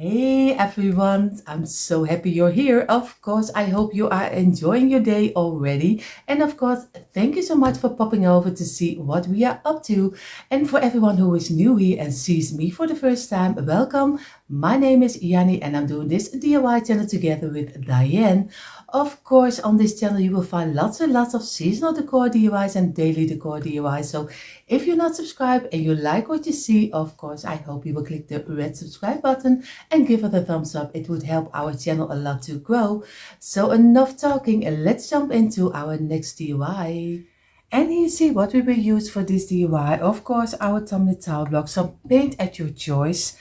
Hey everyone, I'm so happy you're here. Of course, I hope you are enjoying your day already. And of course, thank you so much for popping over to see what we are up to. And for everyone who is new here and sees me for the first time, welcome. My name is Janny and I'm doing this DIY channel together with Dyanne. Of course, on this channel you will find lots and lots of seasonal decor DIYs and daily decor DIYs. So if you're not subscribed and you like what you see, of course, I hope you will click the red subscribe button and give it a thumbs up. It would help our channel a lot to grow. So enough talking and let's jump into our next DIY. And you see what we will use for this DIY. Of course, our tumbling tile block, some paint at your choice,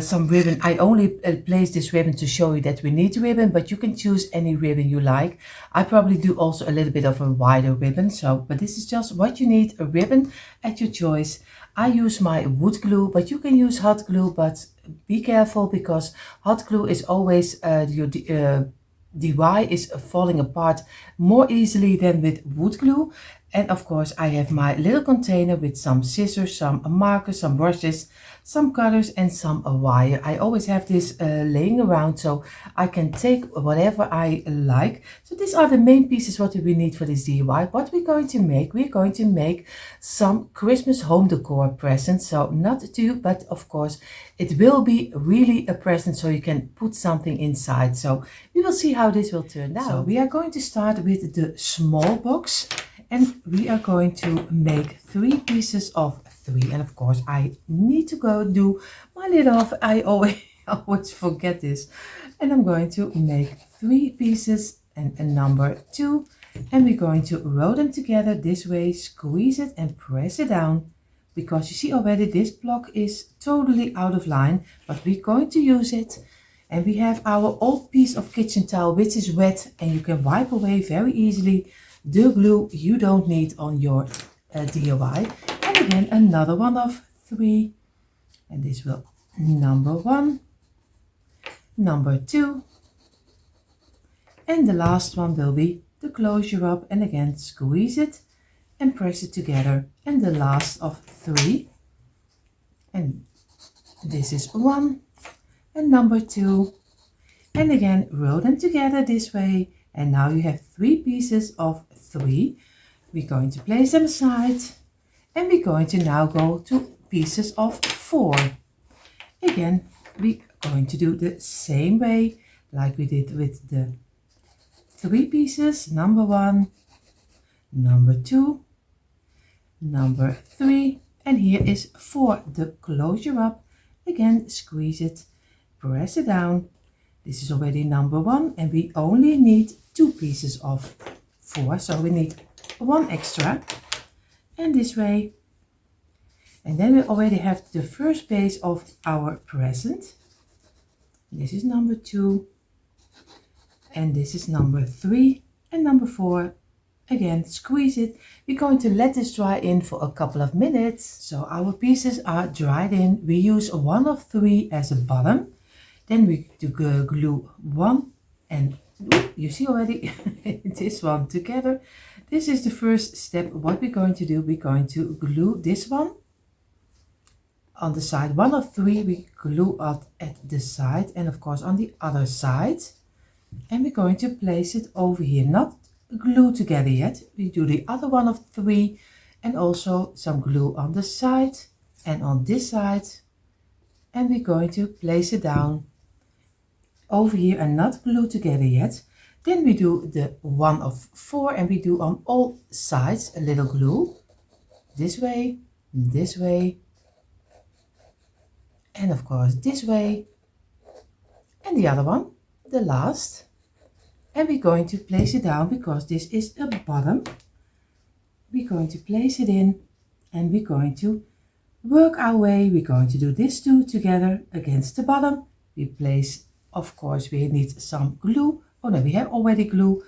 some ribbon. I only placed this ribbon to show you that we need ribbon, but you can choose any ribbon you like. I probably do also a little bit of a wider ribbon, but this is just what you need, a ribbon at your choice. I use my wood glue, but you can use hot glue, but be careful because hot glue is always your DIY is falling apart more easily than with wood glue. And of course I have my little container with some scissors, some markers, some brushes, some cutters and some wire. I always have this laying around so I can take whatever I like. So these are the main pieces what we need for this DIY. What we're going to make, we're going to make some Christmas home decor presents. So not two, but of course it will be really a present so you can put something inside. So we will see how this will turn out. So we are going to start with the small box. And we are going to make 3 pieces of 3. And of course, I need to go do my lid off. I always forget this. And I'm going to make 3 pieces and a number 2. And we're going to roll them together this way, squeeze it and press it down. Because you see already this block is totally out of line, but we're going to use it. And we have our old piece of kitchen towel, which is wet and you can wipe away very easily the glue you don't need on your DIY. And again another one of 3, and this will number 1, number 2, and the last one will be the closure up, and again squeeze it and press it together, and the last of 3, and this is 1 and number 2, and again roll them together this way. And now you have 3 pieces of 3. We're going to place them aside and we're going to now go to pieces of 4. Again, we're going to do the same way like we did with the 3 pieces. Number 1, number 2, number 3, and here is 4, the closure up. Again, squeeze it, press it down. This is already number 1 and we only need 2 pieces of 4, so we need 1 extra, and this way. And then we already have the first base of our present. This is number 2 and this is number 3 and number 4. Again, squeeze it. We're going to let this dry in for a couple of minutes. So our pieces are dried in. We use 1 of 3 as a bottom. Then we do glue 1 and you see already this one together. This is the first step. What we're going to do, we're going to glue this one on the side. 1 of 3 we glue out at the side and of course on the other side. And we're going to place it over here, not glue together yet. We do the other 1 of 3 and also some glue on the side and on this side. And we're going to place it down over here and not glue together yet. Then we do the 1 of 4 and we do on all sides a little glue this way, and of course this way, and the other one, the last. And we're going to place it down because this is a bottom. We're going to place it in and we're going to work our way. We're going to do this 2 together against the bottom. We place, of course we need some glue. Oh no, we have already glue.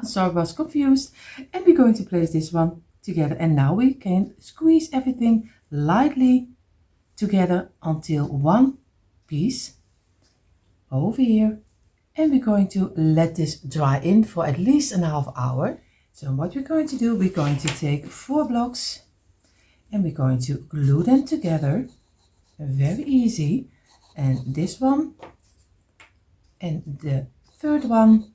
So I was confused. And we're going to place this one together. And now we can squeeze everything lightly together until 1 piece over here. And we're going to let this dry in for at least an half hour. So what we're going to do, we're going to take 4 blocks and we're going to glue them together. Very easy. and this one, and the third one,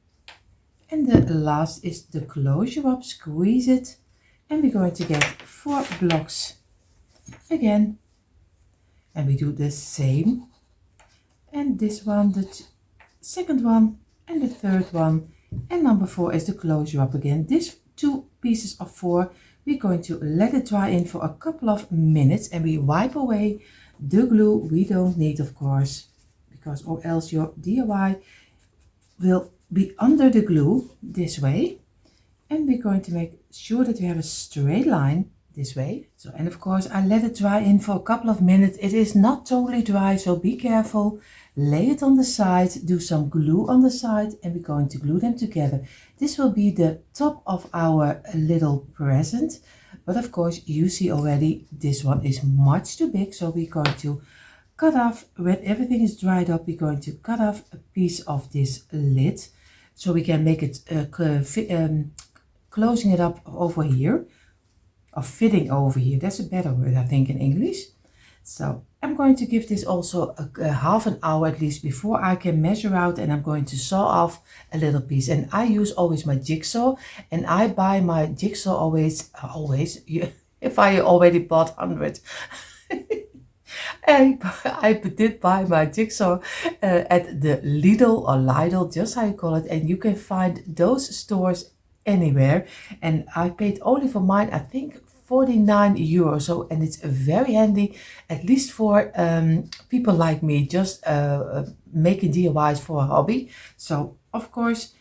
and the last is the closure up. Squeeze it, and we're going to get 4 blocks again, and we do the same, and this one, the second one, and the third one, and number 4 is the closure up again. This 2 pieces of 4, we're going to let it dry in for a couple of minutes, and we wipe away the glue we don't need, of course, because or else your DIY will be under the glue this way. And we're going to make sure that we have a straight line this way. So, and of course I let it dry in for a couple of minutes. It is not totally dry, so be careful. Lay it on the side, do some glue on the side, and we're going to glue them together. This will be the top of our little present, but of course you see already this one is much too big, so we're going to cut off, when everything is dried up, we're going to cut off a piece of this lid so we can make it closing it up over here, or fitting over here. That's a better word, I think, in English. So I'm going to give this also a half an hour at least before I can measure out, and I'm going to saw off a little piece. And I use always my jigsaw, and I buy my jigsaw always if I already bought 100. I did buy my jigsaw at the Lidl, just how you call it, and you can find those stores anywhere. And I paid only for mine, I think, 49 euros. So, and it's very handy, at least for people like me, just making DIYs for a hobby. So of course,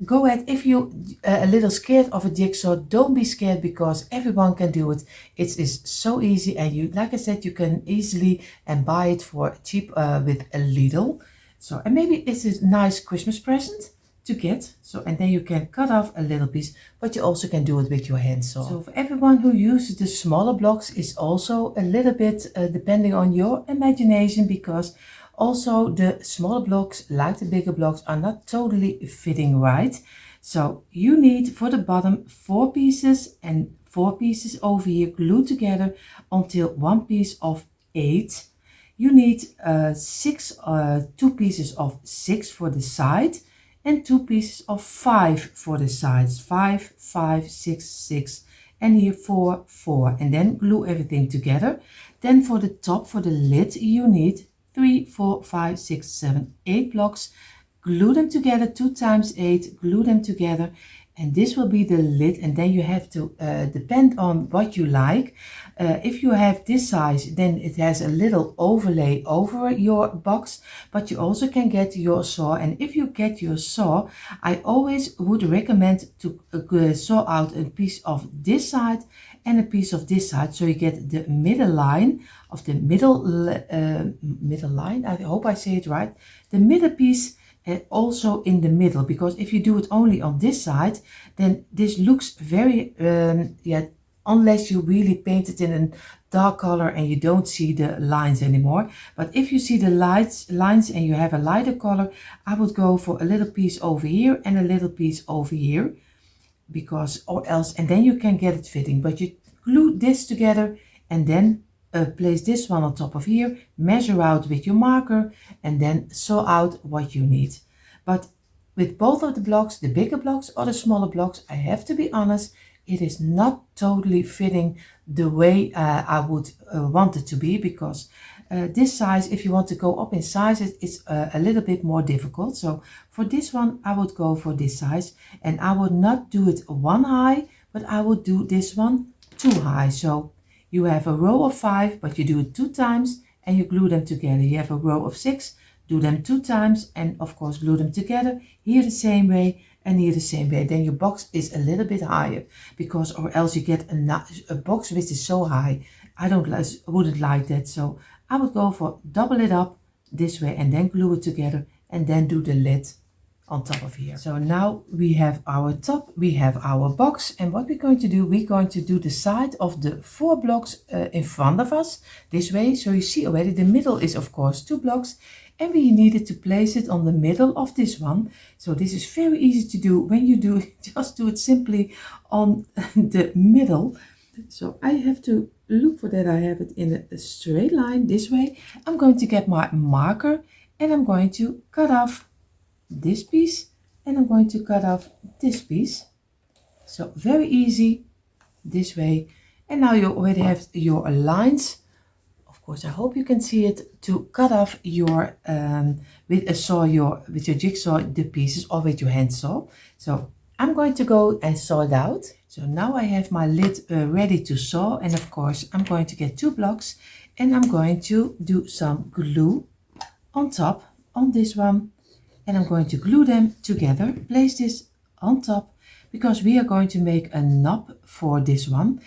go ahead. If you a little scared of a jigsaw, don't be scared, because everyone can do it. It is so easy, and you, like I said, you can easily and buy it for cheap with a Lidl. So, and maybe it's a nice Christmas present to get. So, and then you can cut off a little piece, but you also can do it with your handsaw. So for everyone who uses the smaller blocks, is also a little bit depending on your imagination, because also the smaller blocks, like the bigger blocks, are not totally fitting right. So you need for the bottom 4 pieces and 4 pieces over here glued together until one piece of 8. You need 2 pieces of 6 for the side, and 2 pieces of 5 for the sides. 5, 5, 6, 6, and here 4, 4, and then glue everything together. Then for the top, for the lid, you need 3, 4, 5, 6, 7, 8 blocks. Glue them together, 2 times 8, glue them together, and this will be the lid. And then you have to depend on what you like. If you have this size, then it has a little overlay over your box, but you also can get your saw. And if you get your saw, I always would recommend to saw out a piece of this side and a piece of this side, so you get the middle line of the middle line. I hope I say it right. The middle piece also in the middle, because if you do it only on this side, then this looks very unless you really paint it in a dark color and you don't see the lines anymore. But if you see the lines and you have a lighter color, I would go for a little piece over here and a little piece over here, because or else, and then you can get it fitting. But you glue this together and then place this one on top of here, measure out with your marker, and then saw out what you need. But with both of the blocks, the bigger blocks or the smaller blocks, I have to be honest, it is not totally fitting the way I would want it to be, because this size, if you want to go up in sizes, it's a little bit more difficult. So for this one, I would go for this size, and I would not do it 1 high, but I would do this one 2 high. So you have a row of 5, but you do it 2 times and you glue them together. You have a row of 6, do them 2 times, and of course glue them together. Here the same way and here the same way. Then your box is a little bit higher, because or else you get a box which is so high. I wouldn't like that. So I would go for double it up this way and then glue it together, and then do the lid on top of here. So now we have our top, we have our box, and what we're going to do, we're going to do the side of the 4 blocks in front of us this way. So you see already the middle is of course 2 blocks, and we needed to place it on the middle of this one. So this is very easy to do. When you do, just do it simply on the middle So I have to look for that I have it in a straight line this way. I'm going to get my marker and I'm going to cut off this piece and I'm going to cut off this piece. So very easy this way. And now you already have your lines. Of course, I hope you can see it, to cut off your with a saw, with your jigsaw, the pieces, or with your hand saw. So I'm going to go and saw it out. So now I have my lid ready to saw, and of course I'm going to get 2 blocks and I'm going to do some glue on top on this one, and I'm going to glue them together. Place this on top because we are going to make a knob for this one.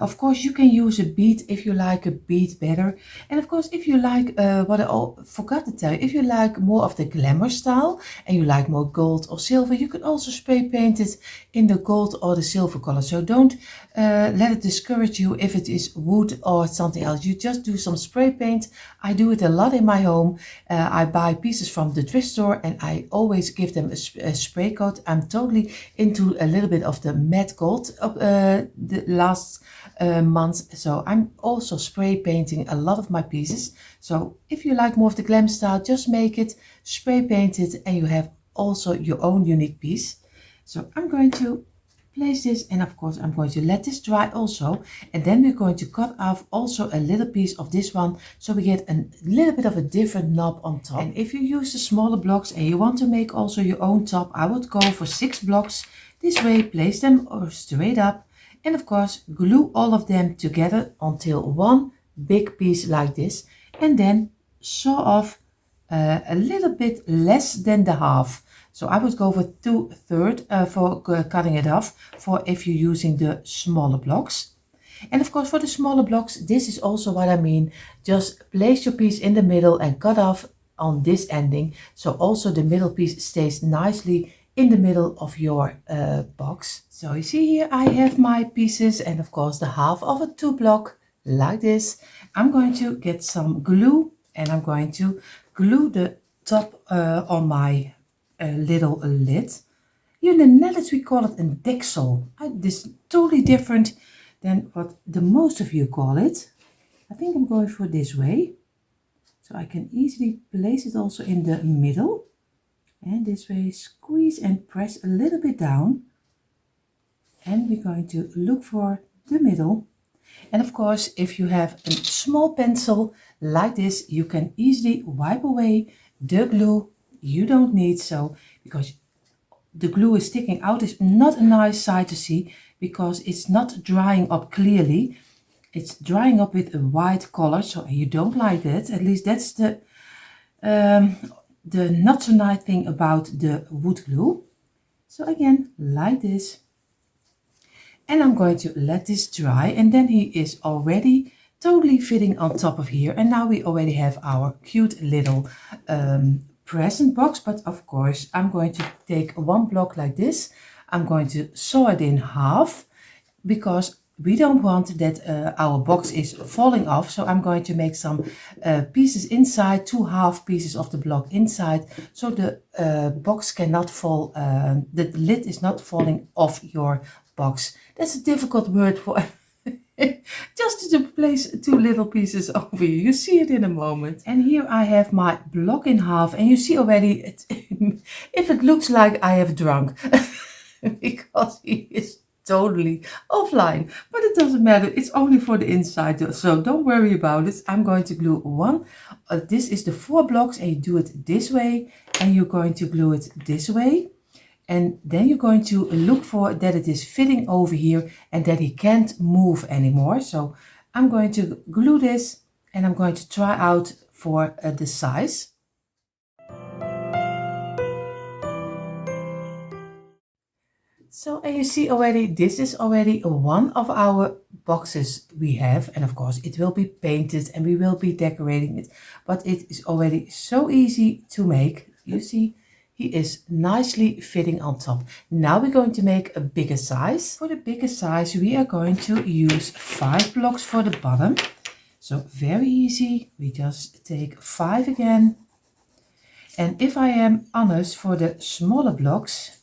Of course, you can use a bead if you like a bead better. And of course, if you like, what I forgot to tell you, if you like more of the glamour style and you like more gold or silver, you can also spray paint it in the gold or the silver color. So don't let it discourage you if it is wood or something else. You just do some spray paint. I do it a lot in my home. I buy pieces from the thrift store and I always give them a spray coat. I'm totally into a little bit of the matte gold the last months, so I'm also spray painting a lot of my pieces. So if you like more of the glam style, just make it, spray paint it, and you have also your own unique piece. So I'm going to place this, and of course I'm going to let this dry also, and then we're going to cut off also a little piece of this one so we get a little bit of a different knob on top. And if you use the smaller blocks and you want to make also your own top, I would go for 6 blocks this way. Place them straight up and of course glue all of them together until one big piece like this, and then saw off a little bit less than the half. So I would go for 2/3 for cutting it off for if you're using the smaller blocks. And of course for the smaller blocks, this is also what I mean. Just place your piece in the middle and cut off on this ending. So also the middle piece stays nicely in the middle of your box. So you see here I have my pieces and of course the half of a 2 block like this. I'm going to get some glue and I'm going to glue the top on my little lid. Here in the Netherlands we call it a deksel. This is totally different than what the most of you call it. I think I'm going for this way. So I can easily place it also in the middle. And this way squeeze and press a little bit down. And we're going to look for the middle. And of course, if you have a small pencil like this, you can easily wipe away the glue you don't need. So, because the glue is sticking out, is not a nice sight to see because it's not drying up clearly. It's drying up with a white color, so you don't like that. At least that's the not so nice thing about the wood glue. So again, like this. And I'm going to let this dry, and then he is already totally fitting on top of here. And now we already have our cute little present box. But of course, I'm going to take 1 block like this. I'm going to saw it in half because we don't want that our box is falling off. So I'm going to make some pieces inside, 2 half pieces of the block inside, so the box cannot fall, the lid is not falling off your box. That's a difficult word for just to place 2 little pieces over here. You see it in a moment. And here I have my block in half, and you see already if it looks like I have drunk because he is totally offline, but it doesn't matter. It's only for the inside, so don't worry about it. I'm going to glue one. This is the 4 blocks, and you do it this way, and you're going to glue it this way, and then you're going to look for that it is fitting over here and that he can't move anymore. So I'm going to glue this, and I'm going to try out for the size. So, and you see already, this is already one of our boxes we have. And of course, it will be painted and we will be decorating it. But it is already so easy to make. You see, he is nicely fitting on top. Now we're going to make a bigger size. For the bigger size, we are going to use 5 blocks for the bottom. So very easy. We just take 5 again. And if I am honest, for the smaller blocks,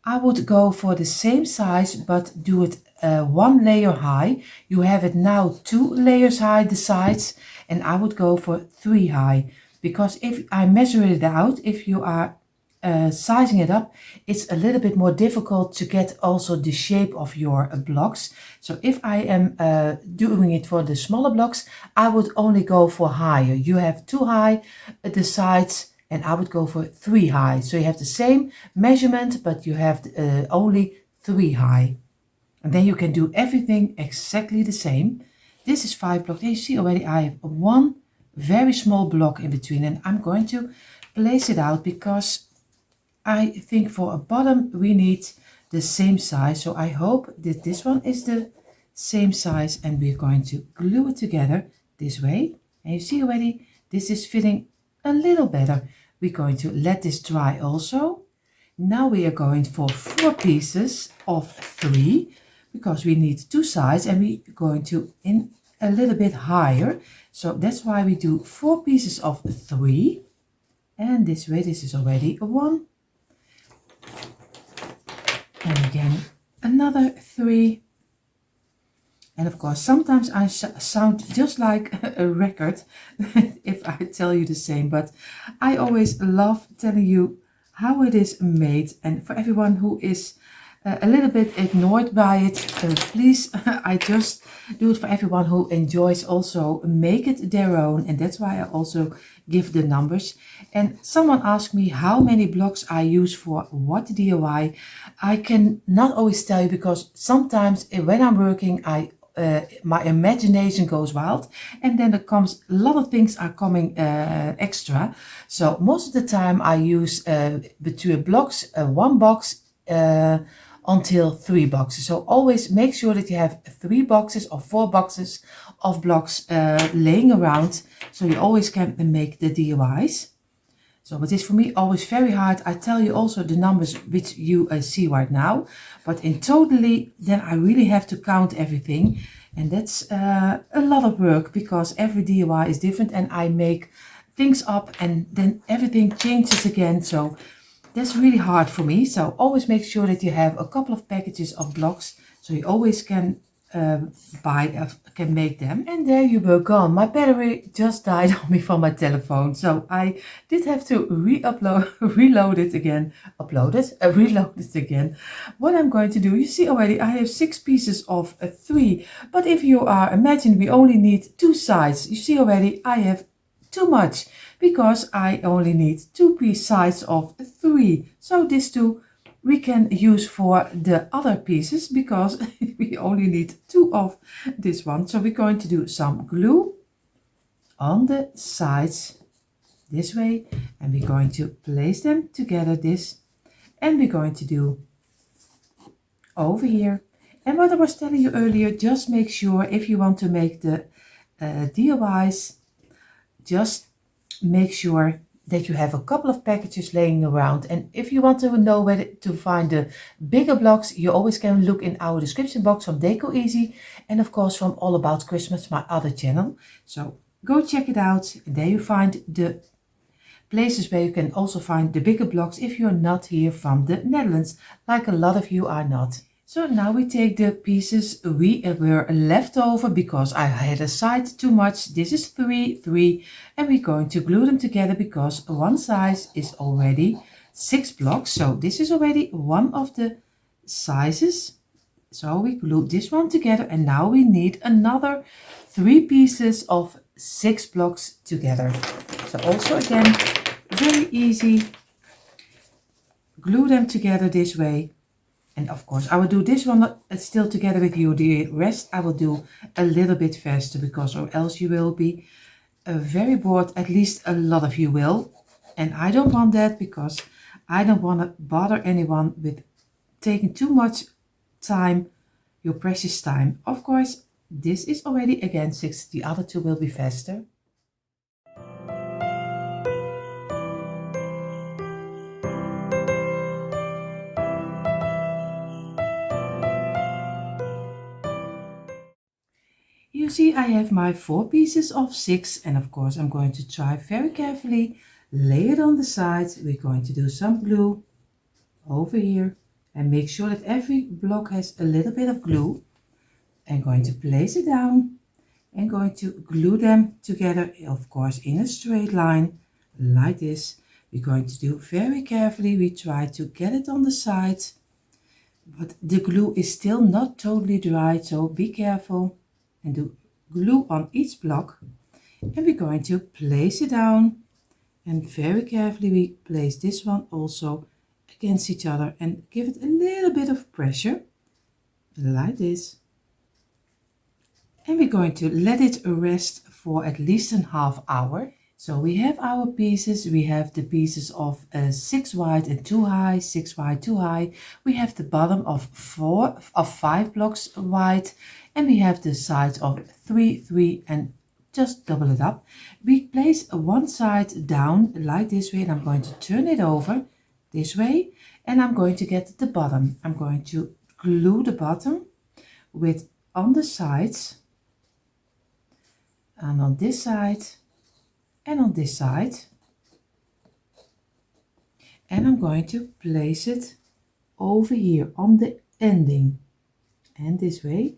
I would go for the same size, but do it one layer high. You have it now 2 layers high, the sides, and I would go for 3 high, because if I measure it out, if you are sizing it up, it's a little bit more difficult to get also the shape of your blocks. So if I am doing it for the smaller blocks, I would only go for higher. You have 2 high the sides, and I would go for 3 high. So you have the same measurement, but you have only 3 high. And then you can do everything exactly the same. This is 5 blocks. You see already I have one very small block in between, and I'm going to place it out because I think for a bottom we need the same size. So I hope that this one is the same size, and we're going to glue it together this way. And you see already this is fitting a little better. We're going to let this dry also. Now we are going for 4 pieces of 3, because we need 2 sides, and we're going to in a little bit higher. So that's why we do 4 pieces of 3. And this way, this is already a 1. And again, another 3. And of course, sometimes I sound just like a record if I tell you the same, but I always love telling you how it is made. And for everyone who is a little bit ignored by it, please, I just do it for everyone who enjoys also make it their own. And that's why I also give the numbers. And someone asked me how many blocks I use for what DIY. I can not always tell you, because sometimes when I'm working, my imagination goes wild, and then there comes a lot of things are coming extra. So most of the time I use between blocks, 1 box until 3 boxes. So always make sure that you have 3 boxes or 4 boxes of blocks laying around, so you always can make the DIYs. So it is for me always very hard. I tell you also the numbers which you see right now, but in totally then I really have to count everything, and that's a lot of work, because every DIY is different and I make things up and then everything changes again. So that's really hard for me. So always make sure that you have a couple of packages of blocks, so you always can can make them. And there you were gone. My battery just died on me from my telephone, so I did have to reload it again. Reload it again. What I'm going to do, you see already I have 6 pieces of 3, but if you are, imagine we only need 2 sides. You see already I have too much, because I only need 2 sides of 3. So this 2 we can use for the other pieces, because we only need 2 of this one. So we're going to do some glue on the sides this way, and we're going to place them together this, and we're going to do over here. And what I was telling you earlier, just make sure if you want to make the DIYs, just make sure that you have a couple of packages laying around. And if you want to know where to find the bigger blocks, you always can look in our description box from decoeasy, and of course from All About Christmas, my other channel. So go check it out, and there you find the places where you can also find the bigger blocks if you're not here from the Netherlands, like a lot of you are not. So now we take the pieces we were left over, because I had aside too much. This is 3, and we're going to glue them together, because one size is already 6 blocks. So this is already one of the sizes. So we glue this one together, and now we need another 3 pieces of 6 blocks together. So also again, very easy. Glue them together this way. And of course, I will do this one still together with you. The rest I will do a little bit faster, because or else you will be very bored. At least a lot of you will. And I don't want that, because I don't want to bother anyone with taking too much time, your precious time. Of course, this is already again 6. The other 2 will be faster. You see, I have my 4 pieces of 6, and of course I'm going to try very carefully, lay it on the sides. We're going to do some glue over here, and make sure that every block has a little bit of glue. and going to place it down and going to glue them together, of course, in a straight line like this. We're going to do very carefully. We try to get it on the sides, but the glue is still not totally dry, so be careful and do glue on each block. And we're going to place it down, and very carefully we place this one also against each other and give it a little bit of pressure like this. And we're going to let it rest for at least a half hour. So we have our pieces. We have the pieces of 6 wide and 2 high, 6 wide, 2 high. We have the bottom of 5 blocks wide, and we have the sides of 3, 3, and just double it up. We place one side down like this way, and I'm going to turn it over this way, and I'm going to get the bottom. I'm going to glue the bottom with on the sides, and on this side, and on this side, and I'm going to place it over here on the ending and this way,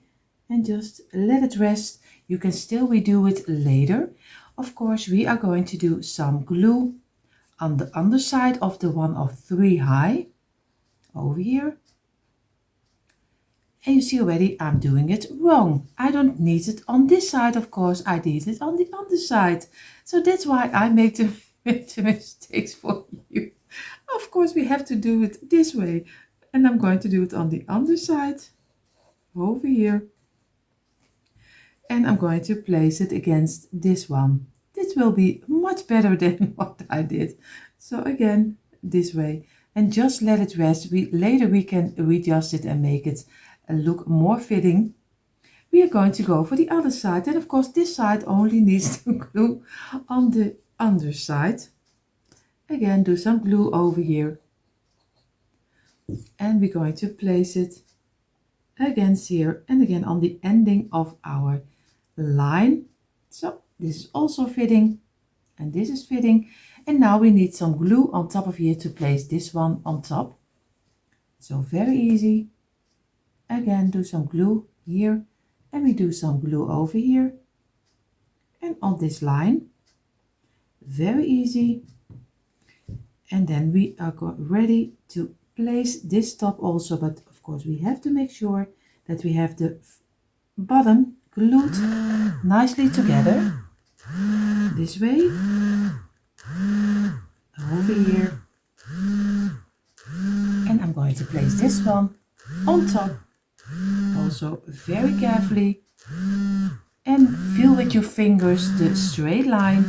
and just let it rest. You can still redo it later. Of course, we are going to do some glue on the underside of the one of 3 high over here. And you see already I'm doing it wrong. I don't need it on this side, of course. I need it on the other side. So that's why I make the mistakes for you. Of course, we have to do it this way. And I'm going to do it on the underside over here. And I'm going to place it against this one. This will be much better than what I did. So again, this way. And just let it rest. Later we can readjust it and make it look more fitting. We are going to go for the other side, and of course this side only needs to glue on the underside. Again, do some glue over here, and we're going to place it against here and again on the ending of our line. So this is also fitting, and this is fitting, and now we need some glue on top of here to place this one on top. So very easy. Again, do some glue here, and we do some glue over here and on this line. Very easy. And then we are ready to place this top also, but of course we have to make sure that we have the bottom glued nicely together this way over here. And I'm going to place this one on top also very carefully, and feel with your fingers the straight line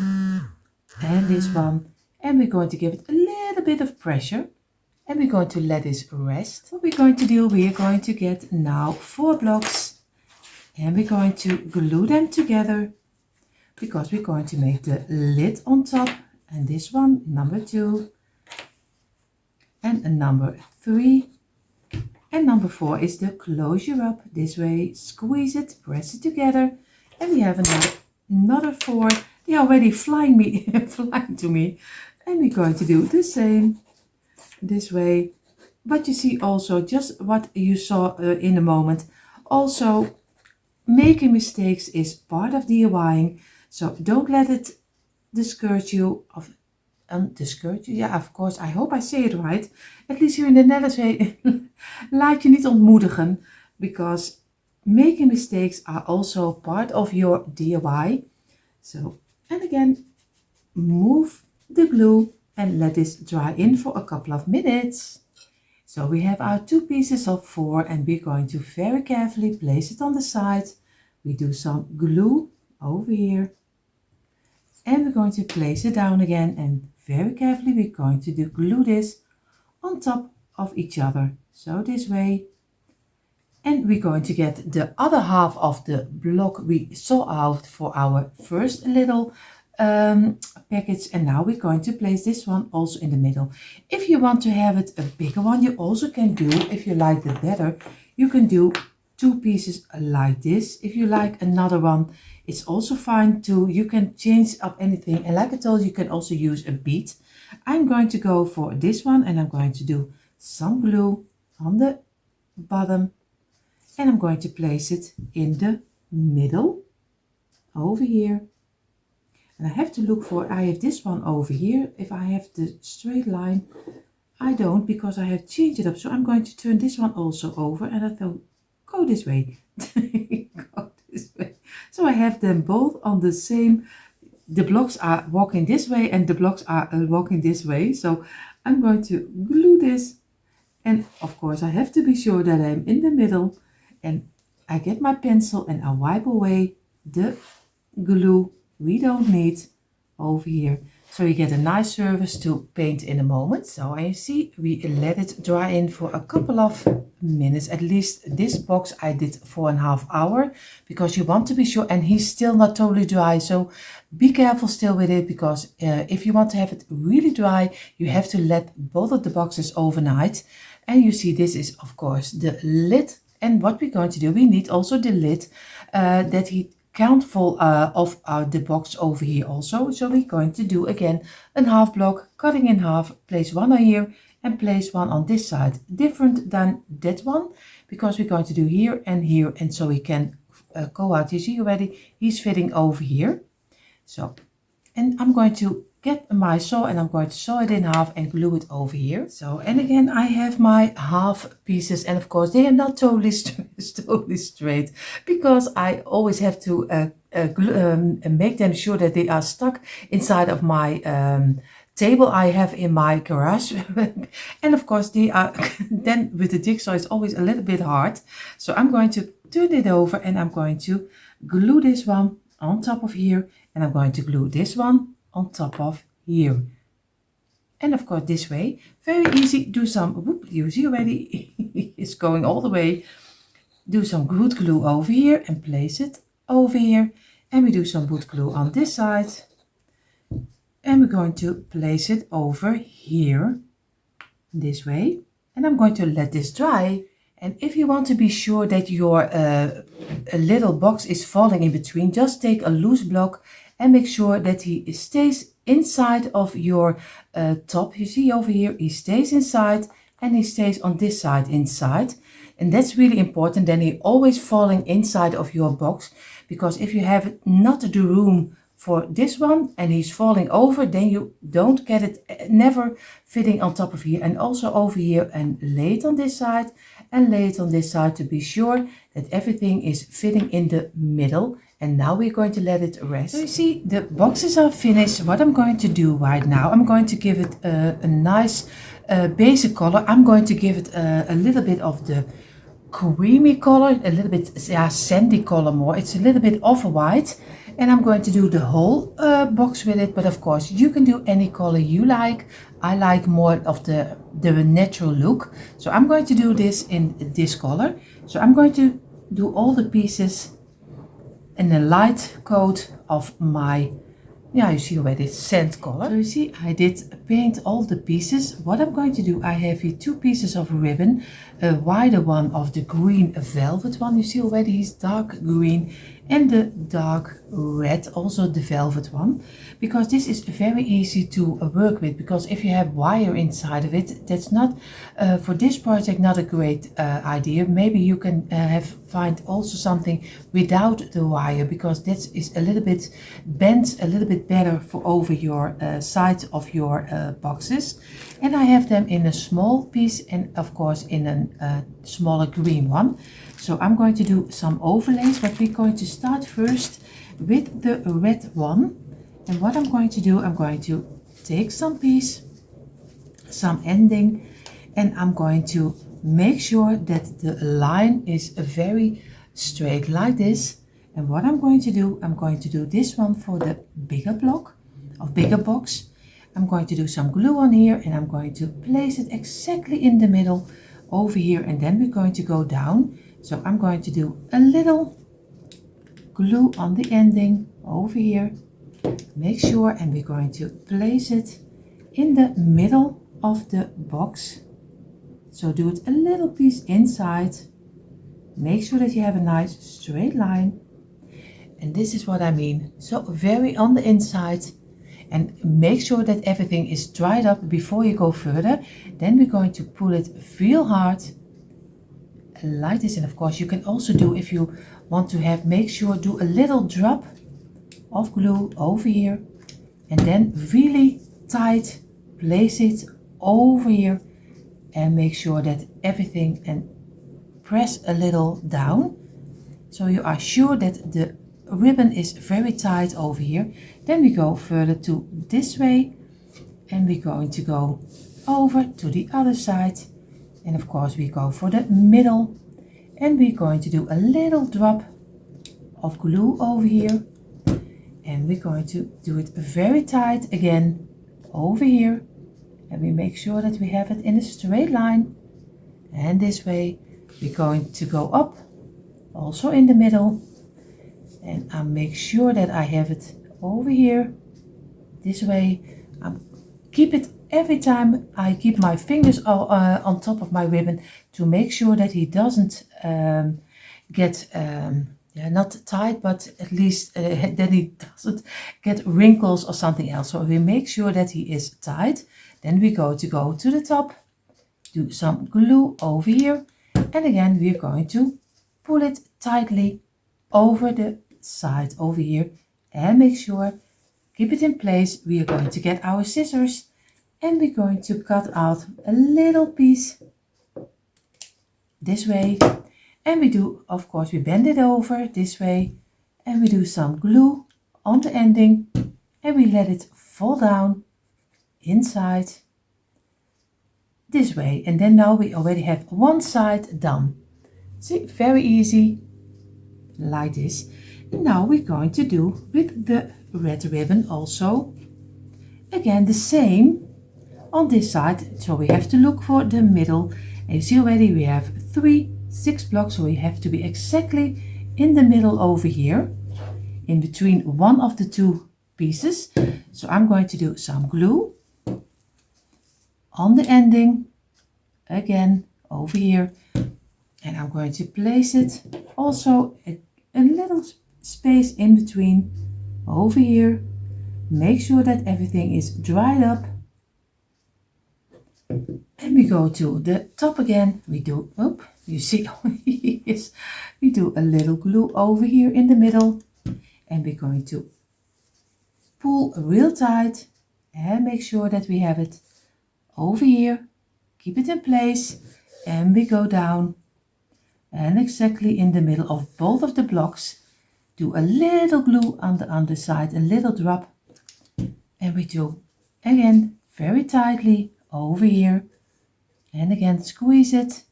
and this one, and we're going to give it a little bit of pressure, and we're going to let this rest. What we're going to do, we are going to get now 4 blocks, and we're going to glue them together because we're going to make the lid on top, and this one number 2 and a number 3. And number 4 is the closure up this way. Squeeze it, press it together, and we have another 4. They are already flying to me. And we're going to do the same this way. But you see also just what you saw in a moment. Also, making mistakes is part of DIYing, so don't let it discourage you. Ja, of course, I hope I say it right. At least here in the Netherlands, laat je niet ontmoedigen, because making mistakes are also part of your DIY. So, and again, move the glue and let this dry in for a couple of minutes. So we have our 2 pieces of 4, and we're going to very carefully place it on the side. We do some glue over here, and we're going to place it down again, and very carefully we're going to glue this on top of each other, so this way. And we're going to get the other half of the block we saw out for our first little package, and now we're going to place this one also in the middle. If you want to have it a bigger one, you also can do, if you like it better, you can do 2 pieces like this. If you like another one, it's also fine too. You can change up anything, and like I told you, you can also use a bead. I'm going to go for this one, and I'm going to do some glue on the bottom and I'm going to place it in the middle over here. And I have to look for, I have this one over here. If I have the straight line, I don't, because I have changed it up. So I'm going to turn this one also over, and I thought, go this way. Go this way. So I have them both on the same, the blocks are walking this way and the blocks are walking this way. So I'm going to glue this, and of course I have to be sure that I'm in the middle, and I get my pencil and I wipe away the glue we don't need over here. So you get a nice surface to paint in a moment. So you see, we let it dry in for a couple of minutes. At least this box I did 4.5 hours, because you want to be sure, and he's still not totally dry. So be careful still with it, because if you want to have it really dry, you have to let both of the boxes overnight. And you see, this is of course the lid. And what we're going to do, we need also the lid that he can't fall off the box over here also. So we're going to do again a half block, cutting in half, place one on here and place one on this side, different than that one, because we're going to do here, and so we can go out. You see already he's fitting over here. So, and I'm going to get my saw and I'm going to saw it in half and glue it over here. So, and again, I have my half pieces, and of course they are not totally straight, because I always have to make them sure that they are stuck inside of my table I have in my garage. And of course they are then with the jigsaw it's always a little bit hard. So I'm going to turn it over and I'm going to glue this one on top of here, and I'm going to glue this one on top of here. And of course this way, very easy. Do some, whoop, you see already it's going all the way. Do some wood glue over here and place it over here, and we do some wood glue on this side, and we're going to place it over here this way. And I'm going to let this dry. And if you want to be sure that your little box is falling in between, just take a loose block and make sure that he stays inside of your top. You see over here, he stays inside, and he stays on this side inside. And that's really important. Then he always falling inside of your box, because if you have not the room for this one and he's falling over, then you don't get it, never fitting on top of here. And also over here, and lay it on this side and lay it on this side to be sure that everything is fitting in the middle. And now we're going to let it rest. So you see, the boxes are finished. What I'm going to do right now, I'm going to give it a nice basic color. I'm going to give it a little bit of the creamy color, a little bit sandy color more. It's a little bit off-white, and I'm going to do the whole box with it. But of course you can do any color you like. I like more of the natural look, so I'm going to do this in this color. So I'm going to do all the pieces in a light coat of my, you see already, sand color. So you see, I did paint all the pieces. What I'm going to do, I have here 2 pieces of ribbon, a wider one of the green velvet one. You see already he's dark green, and the dark red, also the velvet one, because this is very easy to work with. Because if you have wire inside of it, that's not for this project not a great idea. Maybe you can find also something without the wire, because that is a little bit bent, a little bit better for over your sides of your boxes. And I have them in a small piece, and of course in a smaller green one. So I'm going to do some overlays, but we're going to start first with the red one. And what I'm going to do, I'm going to take some piece, some ending, and I'm going to make sure that the line is very straight like this. And what I'm going to do, I'm going to do this one for the bigger block of bigger box. I'm going to do some glue on here, and I'm going to place it exactly in the middle over here, and then we're going to go down. So I'm going to do a little glue on the ending over here, make sure, and we're going to place it in the middle of the box. So do it a little piece inside, make sure that you have a nice straight line. And this is what I mean, so very on the inside, and make sure that everything is dried up before you go further. Then we're going to pull it real hard like this. And of course you can also do, if you want to have, make sure do a little drop of glue over here and then really tight place it over here and make sure that everything, and press a little down so you are sure that the ribbon is very tight over here. Then we go further to this way and we're going to go over to the other side, and of course we go for the middle and we're going to do a little drop of glue over here and we're going to do it very tight again over here, and we make sure that we have it in a straight line. And this way we're going to go up also in the middle, and I make sure that I have it over here this way. Keep it every time, I keep my fingers on top of my ribbon to make sure that he doesn't get not tight, but at least that he doesn't get wrinkles or something else. So we make sure that he is tight. Then we go to the top, do some glue over here, and again we're going to pull it tightly over the side over here and make sure, keep it in place. We are going to get our scissors and we're going to cut out a little piece this way, and we do, of course, we bend it over this way and we do some glue on the ending and we let it fall down inside this way. And then now we already have one side done. See, very easy, like this. And now we're going to do with the red ribbon also again the same on this side. So we have to look for the middle, and you see already we have 6 blocks, so we have to be exactly in the middle over here, in between one of the two pieces. So I'm going to do some glue on the ending again over here, and I'm going to place it also a little space in between over here. Make sure that everything is dried up, and we go to the top again. We do, you see, yes, we do a little glue over here in the middle, and we're going to pull real tight and make sure that we have it over here. Keep it in place, and we go down, and exactly in the middle of both of the blocks do a little glue on the underside, a little drop, and we do again very tightly over here, and again squeeze it.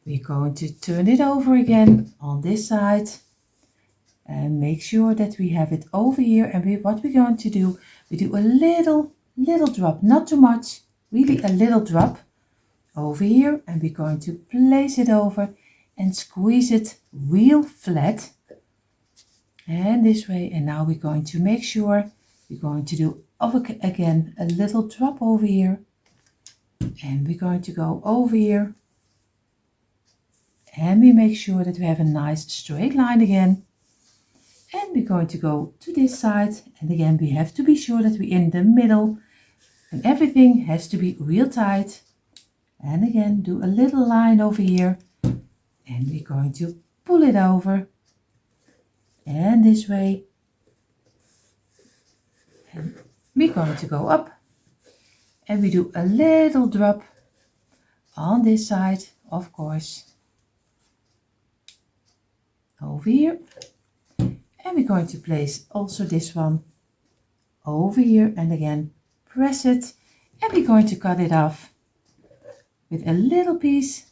We're going to turn it over again on this side and make sure that we have it over here. And what we're going to do, we do a little drop, not too much, really a little drop over here, and we're going to place it over and squeeze it real flat, and this way. And now we're going to make sure we're going to do again a little drop over here, and we're going to go over here, and we make sure that we have a nice straight line again, and we're going to go to this side, and again we have to be sure that we're in the middle and everything has to be real tight, and again do a little line over here, and we're going to pull it over and this way, and we're going to go up, and we do a little drop on this side, of course, over here, and we're going to place also this one over here, and again press it, and we're going to cut it off with a little piece,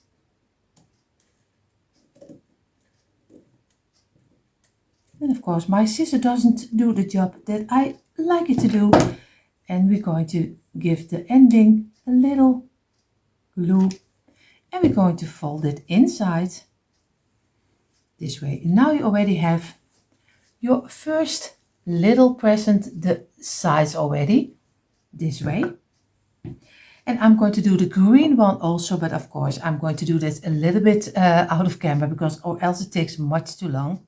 and of course my scissor doesn't do the job that I like it to do, and we're going to give the ending a little glue, and we're going to fold it inside this way. And now you already have your first little present the size already this way. And I'm going to do the green one also, but of course I'm going to do this a little bit out of camera, because or else it takes much too long.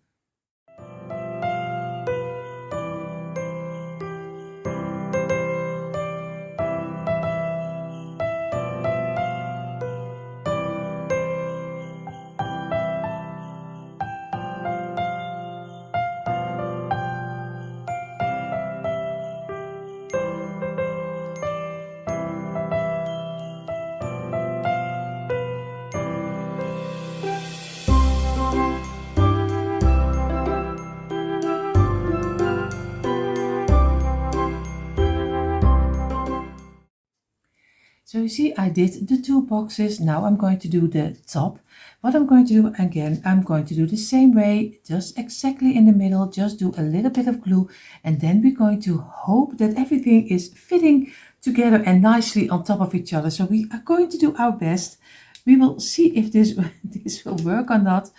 So you see, I did the 2 boxes. Now I'm going to do the top. What I'm going to do again, I'm going to do the same way, just exactly in the middle, just do a little bit of glue, and then we're going to hope that everything is fitting together and nicely on top of each other. So we are going to do our best. We will see if this will work or not.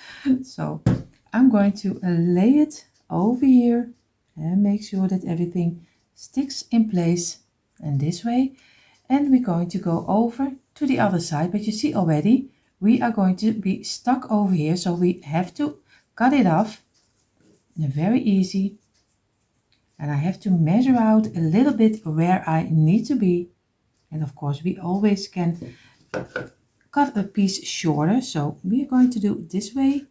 So I'm going to lay it over here and make sure that everything sticks in place, and this way. And we're going to go over to the other side, but you see already we are going to be stuck over here, so we have to cut it off. Very easy. And I have to measure out a little bit where I need to be. And of course we always can cut a piece shorter, so we are going to do it this way.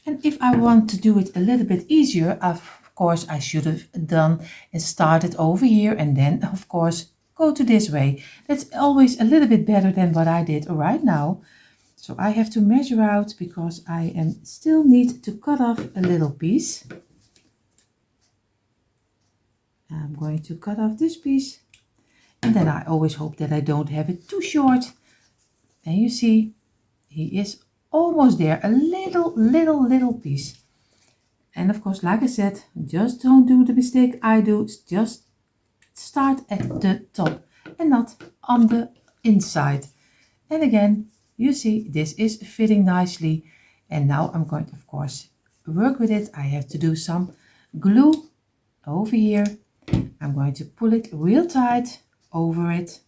And if I want to do it a little bit easier, of course I should have done and started over here, and then of course go to this way. That's always a little bit better than what I did right now. So I have to measure out because I still need to cut off a little piece. I'm going to cut off this piece, and then I always hope that I don't have it too short. And you see, he is almost there, a little piece. And of course, like I said, just don't do the mistake I do, just start at the top and not on the inside. And again, you see, this is fitting nicely. And now I'm going to, of course, work with it. I have to do some glue over here. I'm going to pull it real tight over it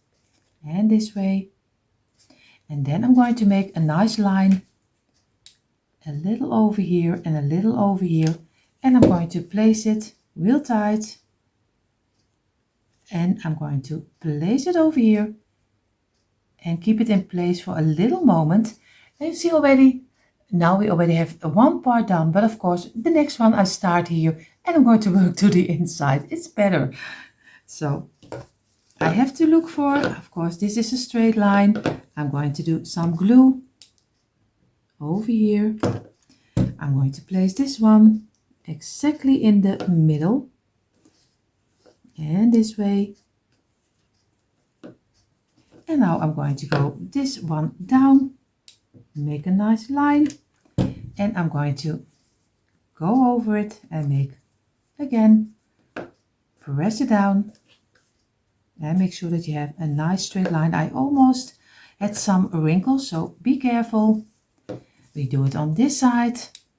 and this way. And then I'm going to make a nice line, a little over here and a little over here. And I'm going to place it real tight. And I'm going to place it over here and keep it in place for a little moment. And you see already, now we already have one part done, but of course the next one I start here and I'm going to work to the inside. It's better. So I have to look for, of course, this is a straight line. I'm going to do some glue over here. I'm going to place this one exactly in the middle and this way. And now I'm going to go this one down, make a nice line, and I'm going to go over it and make, again, press it down and make sure that you have a nice straight line. I almost had some wrinkles, so be careful. We do it on this side,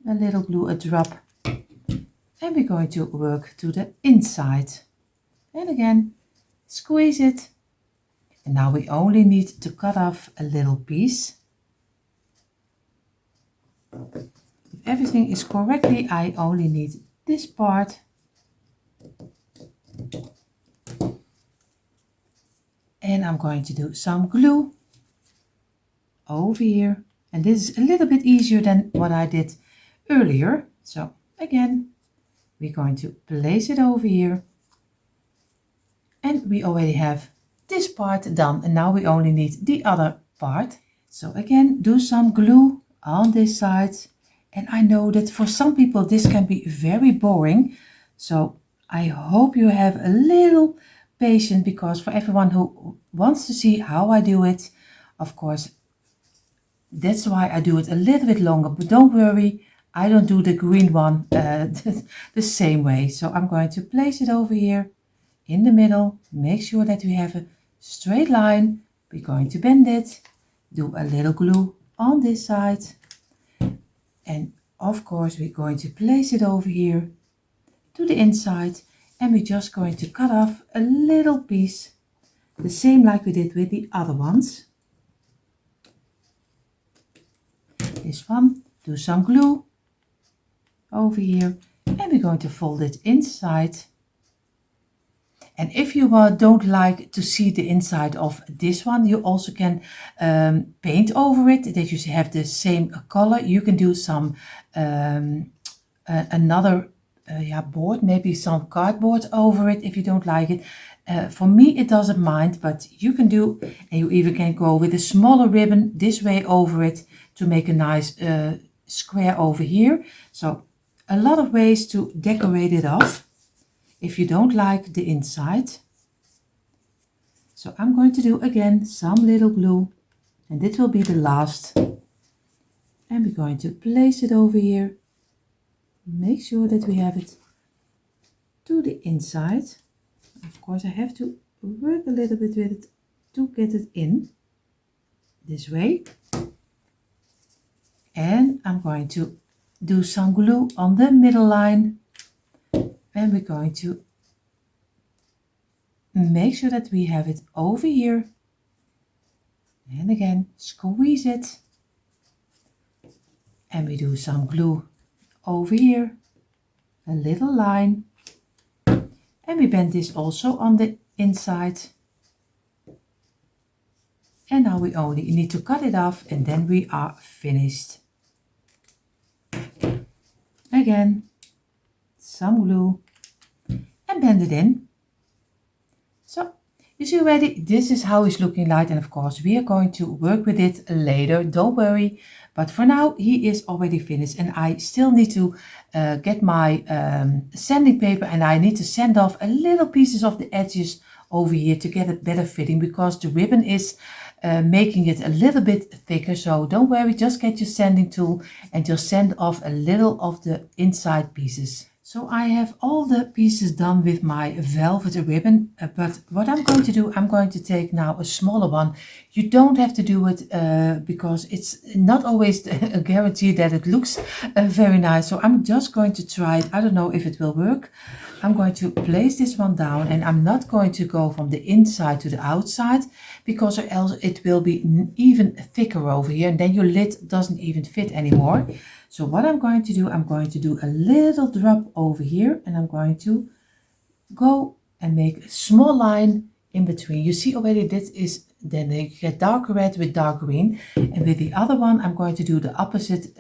a little glue, a drop, and we're going to work to the inside. And again, squeeze it. And now we only need to cut off a little piece. If everything is correctly, I only need this part. And I'm going to do some glue over here. And this is a little bit easier than what I did earlier. So again, we're going to place it over here. And we already have this part done, and now we only need the other part. So again, do some glue on this side. And I know that for some people this can be very boring, so I hope you have a little patience, because for everyone who wants to see how I do it, of course, that's why I do it a little bit longer. But don't worry, I don't do the green one the same way. So I'm going to place it over here in the middle. Make sure that we have a straight line. We're going to bend it, do a little glue on this side, and of course we're going to place it over here to the inside, and we're just going to cut off a little piece, the same like we did with the other ones. This one, do some glue over here, and we're going to fold it inside. And if you don't like to see the inside of this one, you also can paint over it, that you have the same color. You can do some another board, maybe some cardboard over it if you don't like it. For me, it doesn't mind, but you can do, and you even can go with a smaller ribbon this way over it to make a nice square over here. So a lot of ways to decorate it off if you don't like the inside. So I'm going to do again some little glue, and this will be the last. And we're going to place it over here. Make sure that we have it to the inside. Of course, I have to work a little bit with it to get it in this way. And I'm going to do some glue on the middle line, and we're going to make sure that we have it over here, and again squeeze it, and we do some glue over here, a little line, and we bend this also on the inside. And now we only need to cut it off, and then we are finished. Again, some glue and bend it in. So you see already, this is how it's looking like, and of course we are going to work with it later, don't worry. But for now he is already finished, and I still need to get my sanding paper, and I need to sand off a little pieces of the edges over here to get it better fitting, because the ribbon is making it a little bit thicker. So don't worry, just get your sanding tool and just sand off a little of the inside pieces. So I have all the pieces done with my velvet ribbon, but what I'm going to do, I'm going to take now a smaller one. You don't have to do it because it's not always a guarantee that it looks very nice. So I'm just going to try it. I don't know if it will work. I'm going to place this one down, and I'm not going to go from the inside to the outside, because or else it will be even thicker over here, and then your lid doesn't even fit anymore. So what I'm going to do, I'm going to do a little drop over here, and I'm going to go and make a small line in between. You see already this is, then you get dark red with dark green, and with the other one I'm going to do the opposite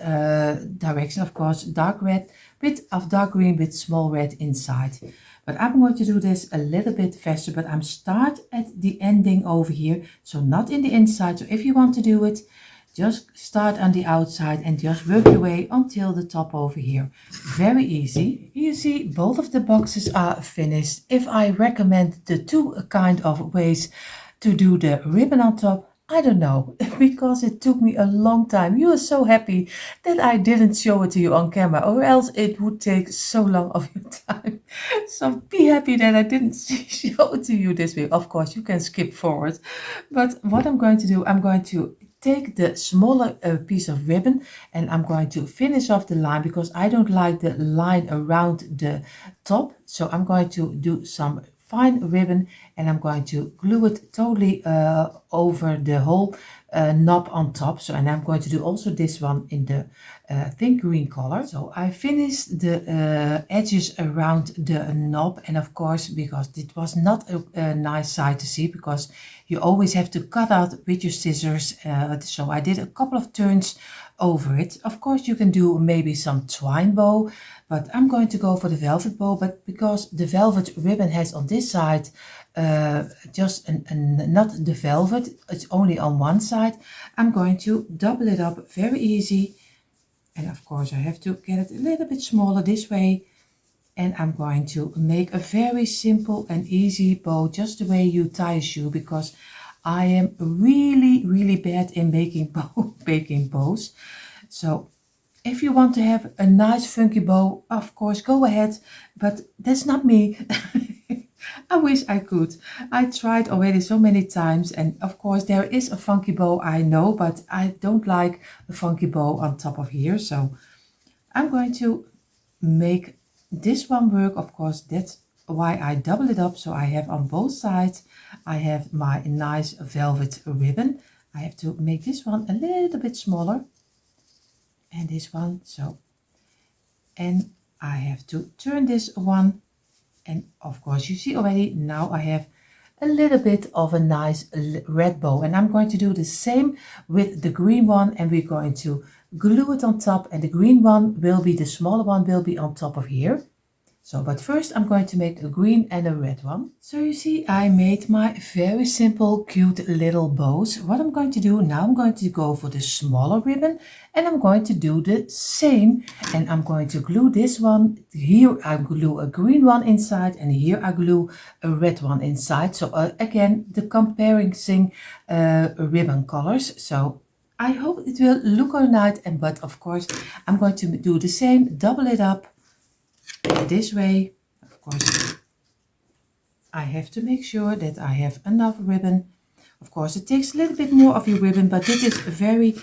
direction, of course, dark red bit of dark green with small red inside. But I'm going to do this a little bit faster, but I'm start at the ending over here, so not in the inside. So if you want to do it, just start on the outside and just work your way until the top over here. Very easy. You see, both of the boxes are finished. If I recommend the two kind of ways to do the ribbon on top, I don't know, because it took me a long time. You are so happy that I didn't show it to you on camera, or else it would take so long of your time. So be happy that I didn't show it to you this way. Of course, you can skip forward. But what I'm going to do, I'm going to take the smaller piece of ribbon, and I'm going to finish off the line, because I don't like the line around the top. So I'm going to do some fine ribbon, and I'm going to glue it totally over the whole knob on top. So, and I'm going to do also this one in the thin green color. So I finished the edges around the knob, and of course, because it was not a nice side to see, because you always have to cut out with your scissors. So I did a couple of turns over it. Of course, you can do maybe some twine bow, but I'm going to go for the velvet bow. But because the velvet ribbon has on this side just not the velvet, it's only on one side, I'm going to double it up very easy. And of course, I have to get it a little bit smaller this way. And I'm going to make a very simple and easy bow, just the way you tie a shoe, because I am really bad in making bows. So if you want to have a nice funky bow, of course, go ahead, but that's not me. I wish I could. I tried already so many times, and of course there is a funky bow, I know, but I don't like a funky bow on top of here. So I'm going to make this one work. Of course, that's why I double it up. So I have on both sides, I have my nice velvet ribbon. I have to make this one a little bit smaller, and this one, so, and I have to turn this one, and of course you see already now I have a little bit of a nice red bow, and I'm going to do the same with the green one, and we're going to glue it on top, and the green one will be, the smaller one will be on top of here. So, but first I'm going to make a green and a red one. So you see, I made my very simple, cute little bows. What I'm going to do now, I'm going to go for the smaller ribbon and I'm going to do the same. And I'm going to glue this one. Here I glue a green one inside and here I glue a red one inside. So again, the comparing ribbon colors. So I hope it will look nice, but of course I'm going to do the same, double it up. This way, of course, I have to make sure that I have enough ribbon. Of course, it takes a little bit more of your ribbon, but this is a very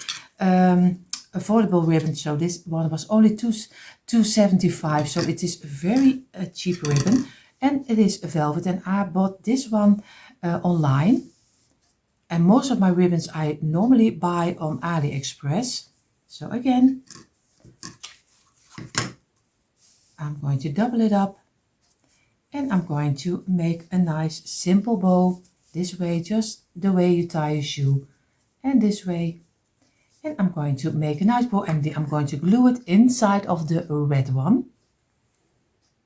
affordable ribbon. So this one was only $2.75, so it is very cheap ribbon, and it is velvet. And I bought this one online, and most of my ribbons I normally buy on Aliexpress. So again, I'm going to double it up and I'm going to make a nice simple bow this way, just the way you tie a shoe, and this way. And I'm going to make a nice bow and I'm going to glue it inside of the red one.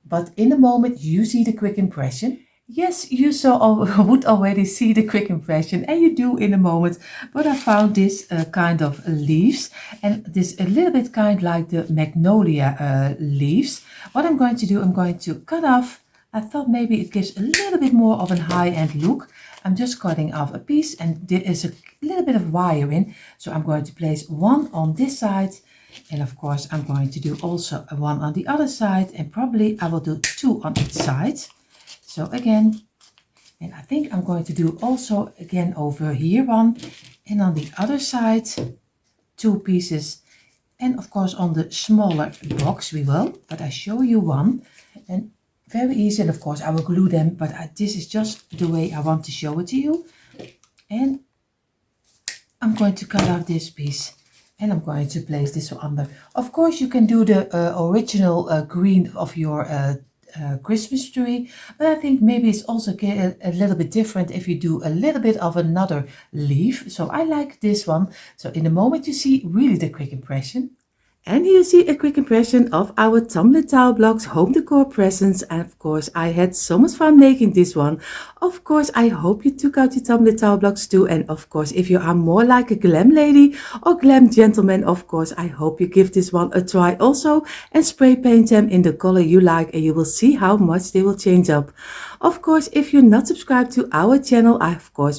But in a moment you see the quick impression. Yes, you would already see the quick impression, and you do in a moment. But I found this kind of leaves, and this a little bit kind like the magnolia leaves. What I'm going to do, I'm going to cut off. I thought maybe it gives a little bit more of a high-end look. I'm just cutting off a piece, and there is a little bit of wire in. So I'm going to place one on this side, and of course I'm going to do also one on the other side, and probably I will do two on each side. So again, and I think I'm going to do also again over here one, and on the other side, two pieces. And of course on the smaller box we will, but I show you one, and very easy. And of course I will glue them, but this is just the way I want to show it to you. And I'm going to cut out this piece, and I'm going to place this under. Of course you can do the original green of your Christmas tree, but I think maybe it's also a little bit different if you do a little bit of another leaf. So I like this one. So in a moment you see really the quick impression. And here you see a quick impression of our tumbling tile blocks home decor presents. And of course I had so much fun making this one. Of course I hope you took out your tumbling tile blocks too. And of course if you are more like a glam lady or glam gentleman, of course I hope you give this one a try also and spray paint them in the color you like, and you will see how much they will change up. Of course, if you're not subscribed to our channel,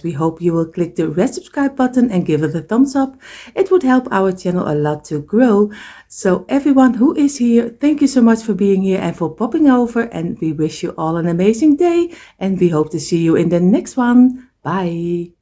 we hope you will click the red subscribe button and give it a thumbs up. It would help our channel a lot to grow. So everyone who is here, thank you so much for being here and for popping over, and we wish you all an amazing day, and we hope to see you in the next one. Bye.